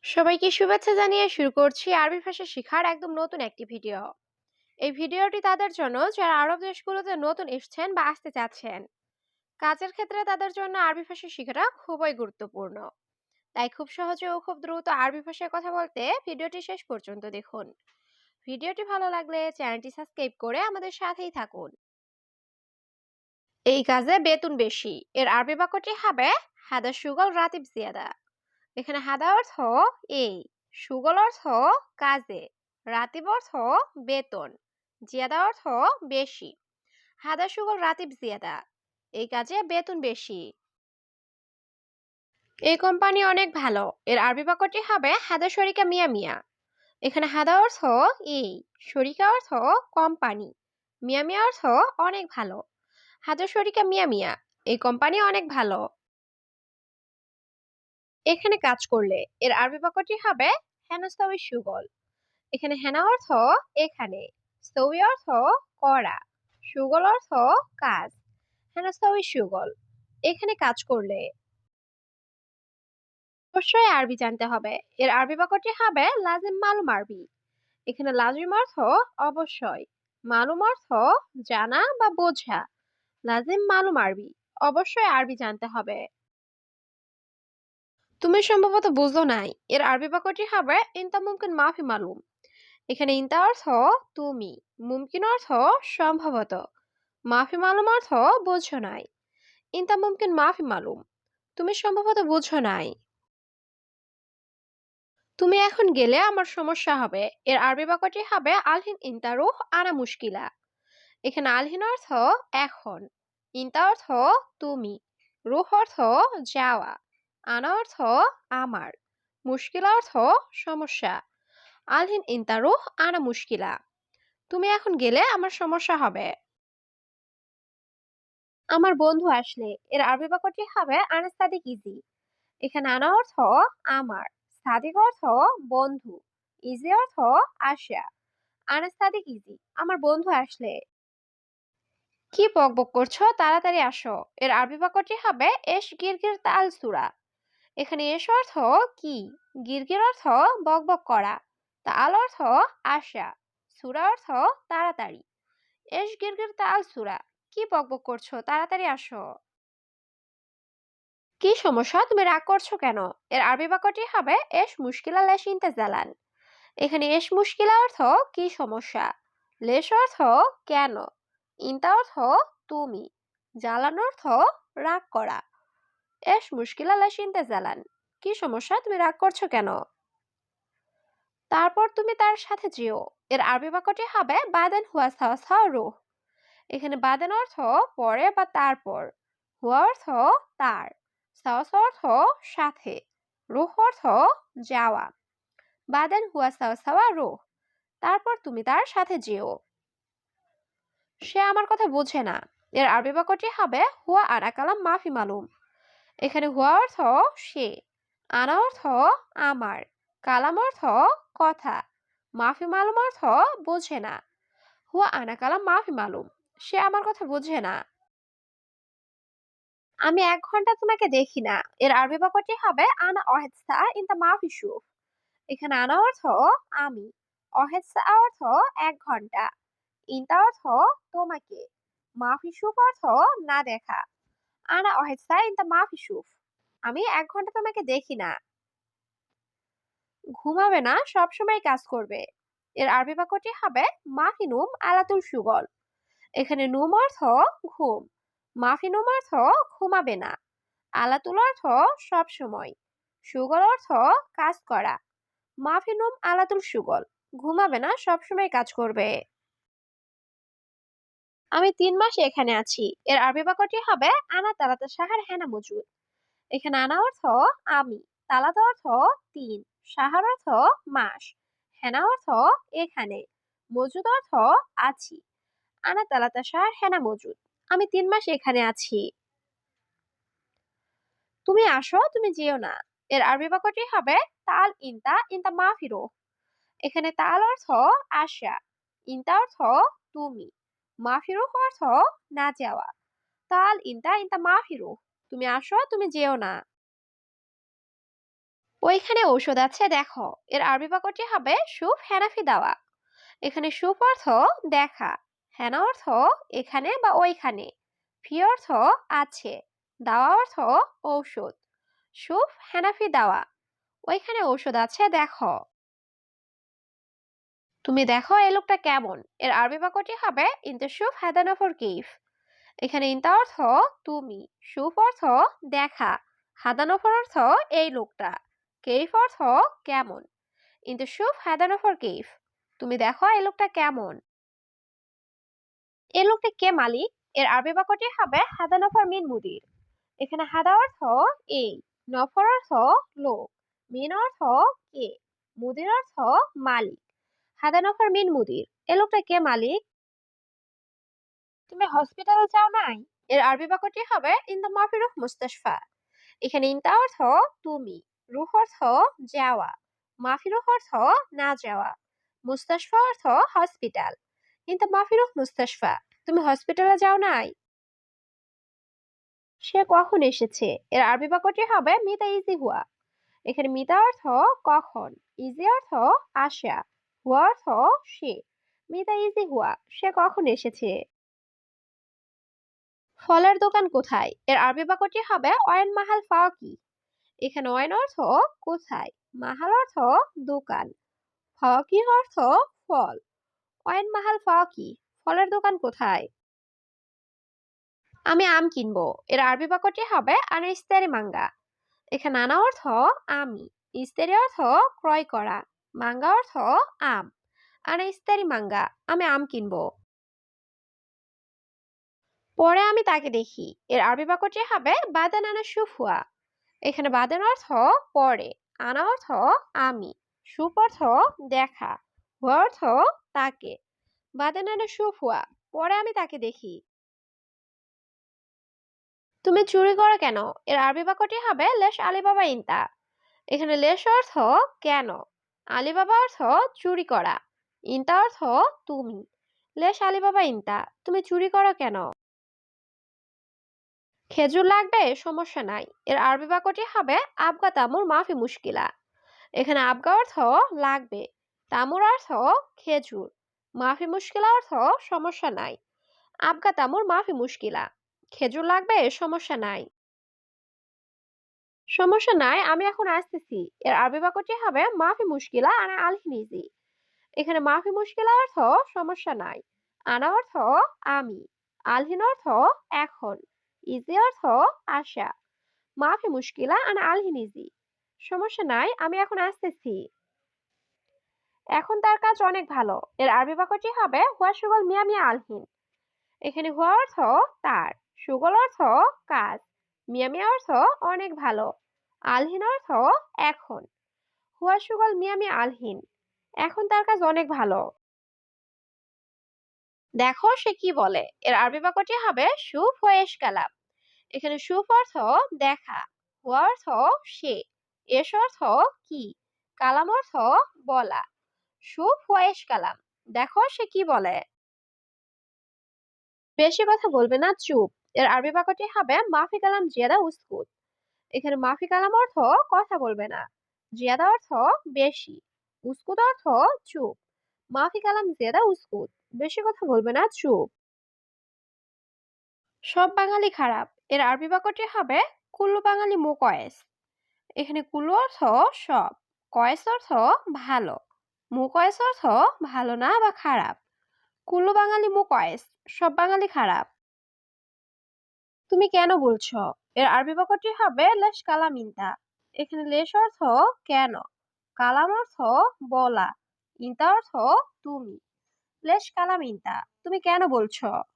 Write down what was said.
সবাইকে শুভেচ্ছা জানিয়ে শুরু করছি আরবি ভাষা শেখার একদম নতুন একটি ভিডিও। এই ভিডিওটি তাদের জন্য যারা আরব দেশগুলোতে নতুন এসেছেন বা আসতে চাচ্ছেন। কাজের ক্ষেত্রে তাদের জন্য আরবি ভাষা শেখাটা খুবই গুরুত্বপূর্ণ। তাই খুব সহজে ও খুব দ্রুত আরবি ভাষায় কথা বলতে ভিডিওটি শেষ পর্যন্ত দেখুন। ভিডিওটি ভালো লাগলে চ্যানেলটি সাবস্ক্রাইব করে আমাদের সাথেই থাকুন। এই কাজে বেতন বেশি এর আরবি বাক্যটি হবে হাদা সুগল রাতিব জিয়াদা। এখানে হাদা অর্থ এই, সুগল অর্থ কাজে, রাতিব অর্থ বেতন, জিয়াদা অর্থ বেশি। হাদা সুগল রাতিব জিয়াদা, এই কাজে বেতন বেশি। এই কোম্পানি অনেক ভালো এর আরবি বাক্যটি হবে হাদা শরিকা মিয়া মিয়া। এখানে হাদা অর্থ এই, শরিকা অর্থ কোম্পানি, মিয়া মিয়া অর্থ অনেক ভালো। হাদা শরিকা মিয়া মিয়া, এই কোম্পানি অনেক ভালো। এখানে কাজ করলে এর আরবি বাক্যটি হবে হেনস্তাউই সুগল। এখানে হেনা অর্থ এখানে, সৌই অর্থ করা, সুগল অর্থ কাজ। হেনা সৌই সুগল, এখানে কাজ করলে। অবশ্যই আরবি জানতে হবে এর আরবি বাক্যটি হবে লাজিম মালুম আরবি। এখানে লাজিম অর্থ অবশ্যই, মালুম অর্থ জানা বা বোঝা। লাজিম মালুম আরবি, অবশ্যই আরবি জানতে হবে। তুমি সম্ভবত বুঝলো নাই এর আরবি বাক্যটি হবে ইনতা মুমকিন মাফি মালুম। এখানে ইনতা অর্থ তুমি, মুমকিন অর্থ সম্ভবত, মাফি মালুম অর্থ বুঝো নাই। ইনতা মুমকিন মাফি মালুম, তুমি সম্ভবত বুঝো নাই। তুমি এখন গেলে আমার সমস্যা হবে এর আরবি বাক্যটি হবে আলহিন ইনতা রুহ আনা মুশকিলা। এখানে আলহিন অর্থ এখন, ইনতা অর্থ তুমি, রুহ অর্থ যাওয়া, আনা অর্থ আমার, মুশকিলা অর্থ সমস্যা। আলহিন ইনতা রুহ আনা মুশকিলা, তুমি এখন গেলে আমার সমস্যা হবে। আমার বন্ধু আসলে এর আরবি বাক্যটি হবে আনা সাদিক ইজি। এখানে আনা অর্থ আমার, সাদিক অর্থ বন্ধু, ইজি অর্থ আসা। আনা সাদিক ইজি, আমার বন্ধু আসলে। কি বকবক করছো, তাড়াতাড়ি আসো এর আরবি বাক্যটি হবে এস গিরগির তাল সুরা। এখানে এস অর্থ কি, গিরগির অর্থ বকবক করা, তাল অর্থ আসা, সুরা অর্থ তাড়াতাড়ি। এস গিরগির তাল সুরা, কি বকবক করছো, তাড়াতাড়ি আসো। কি সমস্যা, তুমি রাগ করছো কেন এর আরবি বাক্যটি হবে এস মুশকিলা লেশ ইন্তেজালান। এখানে এস মুশকিলা অর্থ কি সমস্যা, লেশ অর্থ কেন, ইন্তা অর্থ তুমি, জ্বালান অর্থ রাগ করা। এস মুশকিলা লেশ ইন্তেজালান, কি সমস্যা, তুমি রাগ করছো কেন। তারপর তুমি তার সাথে যেও এর আরবি বাক্যটি হবে বাদেন হুয়া সাওয়া সাওয়া রুহ। এখানে বাদেন অর্থ পরে বা তারপর, হুয়া অর্থ তার, সাওস অর্থ সাথে, রুহ অর্থ যাওয়া। বাদেন হুয়া সাওয়া সাওয়া রুহ, তারপর তুমি তার সাথে যেও। সে আমার কথা বোঝে না এর আরবি বাক্যটি হবে হুয়া আনা কালাম মাফি মালুম। এখানে হুয়া অর্থ সে, আনা অর্থ আমার, কালাম অর্থ কথা, মাফি মালুম অর্থ বোঝে না। হুয়া আনা কালাম মাফি মালুম, সে আমার কথা বোঝে না। আমি 1 ঘন্টা তোমাকে দেখি না এর আরবি বাক্যটি হবে আনা অহেদসা ইনতা মাফি শুফ। এখানে আনা অর্থ আমি, অহেদসা অর্থ 1 ঘন্টা, ইনতা অর্থ তোমাকে, মাফি শুফ অর্থ না দেখা। আনা অহেদসা ইনতা মাফি শুফ, আমি 1 ঘন্টা তোমাকে দেখি না। ঘুমাবে না, সবসময় কাজ করবে এর আরবি বাক্যটি হবে মাফি নুম আলাতুল সুগল। এখানে নুম অর্থ ঘুম, মাফি নুম অর্থ ঘুমাবে না, আলাতুল অর্থ সব সময়, সুগল অর্থ কাজ করা। মাফিনুম আলাতুল সুগল, ঘুমাবে না, সব সময় কাজ করবে। আমি 3 মাস এখানে আছি এর আরবি বাক্যটি হবে আনা তালাতা সাহার হেনা মজুদ। এখানে আনা অর্থ আমি, তালাতা অর্থ 3, সাহার অর্থ মাস, হেনা অর্থ এখানে, মজুদ অর্থ আছি। আনা তালাতা সাহার হেনা মজুদ, আমি 3 মাস এখানে আছি। তুমি আসো, তুমি যেও না এর আরবি বাক্যটি হবে তাল ইনতা ইনতা মাফিরো। এখানে তাল অর্থ আসা, ইনতা অর্থ তুমি, মাফিরুহ অর্থ না যাওয়া। তাল ইনতা ইনতা মাফিরুহ, তুমি আসো, তুমি যেও না। ওইখানে ঔষধ আছে দেখো, এর আরবি বাক্যটি হবে শুভ হেনাফি দাওয়া। এখানে শুভ অর্থ দেখা, হেনা অর্থ এখানে বা ওইখানে, ফি অর্থ আছে, দাওয়া অর্থ ঔষধ। শুভ হেনাফি দাওয়া, ওইখানে ঔষধ আছে দেখো। তুমি দেখো এই লোকটা কেমন, এর আরবি বাক্যটি হবে ইনতা শুভ হাদা নফর কিফ। এখানে ইনতা অর্থ তুমি, শুভ অর্থ দেখা, হাদা নফর অর্থ এই লোকটা, কেইফ অর্থ কেমন। ইনতা শুভ হাদা নফর কিফ, তুমি দেখো এই লোকটা কেমন। এই লোকটা কে মালিক, এর আরবি বাক্যটি হবে হাদা নফর মিন মুদির। এখানে হাদা অর্থ এই, নফর অর্থ লোক, মিন অর্থ কে, মুদির অর্থ মালিক। হাদা নফর মিন মুদির, এ লোকটা কে মালিক। তুমি হসপিটালে যাও নাই, এর আরবি বাক্যটি হবে ইন দ্য মাফিরুহ মুস্তাশফা। এখানে ইনতা অর্থ তুমি, রুহ অর্থ যাওয়া, মাফিরুহ অর্থ না যাওয়া, মুস্তাশফা অর্থ হসপিটাল। ইন দ্য মাফিরুহ মুস্তাশফা, তুমি হসপিটালে যাও নাই। সে কখন এসেছে, এর আরবি বাক্যটি হবে মিতা ইজি হুয়া। এখানে মিতা অর্থ কখন, ইজি অর্থ আসা, হুয়া অর্থ সে। মিতা ইজি হুয়া, সে কখন এসেছে। ফলের দোকান কোথায়, এর আরবি বাক্যটি হবে অয়েন মাহাল ফাওকি। এখানে অয়েন অর্থ কোথায়, মাহাল অর্থ দোকান, ফাওকি অর্থ ফল। অয়েন মাহাল ফাওকি, ফলের দোকান কোথায়। আমি আম কিনবো, এর আরবি বাক্যটি হবে আনা ইস্তারি মাঙ্গা। এখানে আনা অর্থ আমি, ইস্তারি অর্থ ক্রয় করা, মাঙ্গা অর্থ আম। আনা ইস্তারি মাঙ্গা, আমি আম কিনবো। পরে আমি তাকে দেখি, এর আরবি বাক্যটি হবে বাদান আনা সুফুয়া। এখানে বাদান অর্থ পরে, আনা অর্থ আমি, সুপ অর্থ দেখা, হুয়া অর্থ তাকে। বাদান আনা সুফুয়া, পরে আমি তাকে দেখি। তুমি চুরি করো কেন, এর আরবি বাক্যটি হবে লেশ আলিবাবা ইনতা। এখানে লেশ অর্থ কেন, আলিবাবা অর্থ চুরি করা, ইনতা অর্থ তুমি। লেশ আলিবাবা ইনতা, তুমি চুরি করো কেন। খেজুর লাগবে, সমস্যা নাই, এর আরবি বাক্যটি হবে আবগা তামুর মাফি মুশকিলা। এখানে আবগা অর্থ লাগবে, তামুর অর্থ খেজুর, মাফি মুশকিলা অর্থ সমস্যা নাই। আবগা তামুর মাফি মুশকিলা, খেজুর লাগবে, সমস্যা নাই। সমস্যা নাই, আমি এখন আসতেছি, এর আরবি বাক্যটি হবে মাফি মুশকিলা আনা আলহিনিজি। এখানে মাফি মুশকিলা অর্থ সমস্যা নাই, আনা অর্থ আমি, আলহিন অর্থ এখন, ইজি অর্থ আশা। মাফি মুশকিলা আনা আলহিনিজি, সমস্যা নাই, আমি এখন আসতেছি। এখন তার কাজ অনেক ভালো, এর আরবি বাক্যটি হবে হুয়া সুগল মিয়া মিয়া আলহিন। এখানে হুয়া অর্থ তার, সুগল অর্থ কাজ, মিয়া মিয়া অর্থ অনেক ভালো, আলহিন অর্থ এখন। হুয়া সুগল মিয়া মিয়া আলহিন, এখন তার কাজ অনেক ভালো। দেখো সে কি বলে, এর আরবি বাক্যটি হবে সুফ হয়েশ কালাম। এখানে সুফ অর্থ দেখা, হুয়া অর্থ সে, এস অর্থ কি, কালাম অর্থ বলা। সুফ হয়েশ কালাম, দেখো সে কি বলে। বেশি কথা বলবে না, চুপ। এর আরবি বাক্যটি হবে মাফি কালাম জিয়াদা উসকুত। এখানে মাফি কালাম অর্থ কথা বলবে না, জিয়াদা অর্থ বেশি, উসকুত অর্থ চুপ। মাফি কালাম জিয়াদা উসকুত, বেশি কথা বলবে না, চুপ। সব বাঙালি খারাপ, এর আরবি বাক্যটি হবে কুল্লু বাঙালি মুকয়েস। এখানে কুল্লু অর্থ সব, কয়েস অর্থ ভালো, মুকয়েস অর্থ ভালো না বা খারাপ। কুল্লু বাঙালি মুকয়েস, সব বাঙালি খারাপ। তুমি কেন বলছো, এর আরবি বাক্যটি হবে লেশ কালাম ইনতা। এখানে লেশ অর্থ কেন, কালাম অর্থ বলা, ইনতা অর্থ তুমি। লেশ কালাম ইনতা, তুমি কেন বলছো।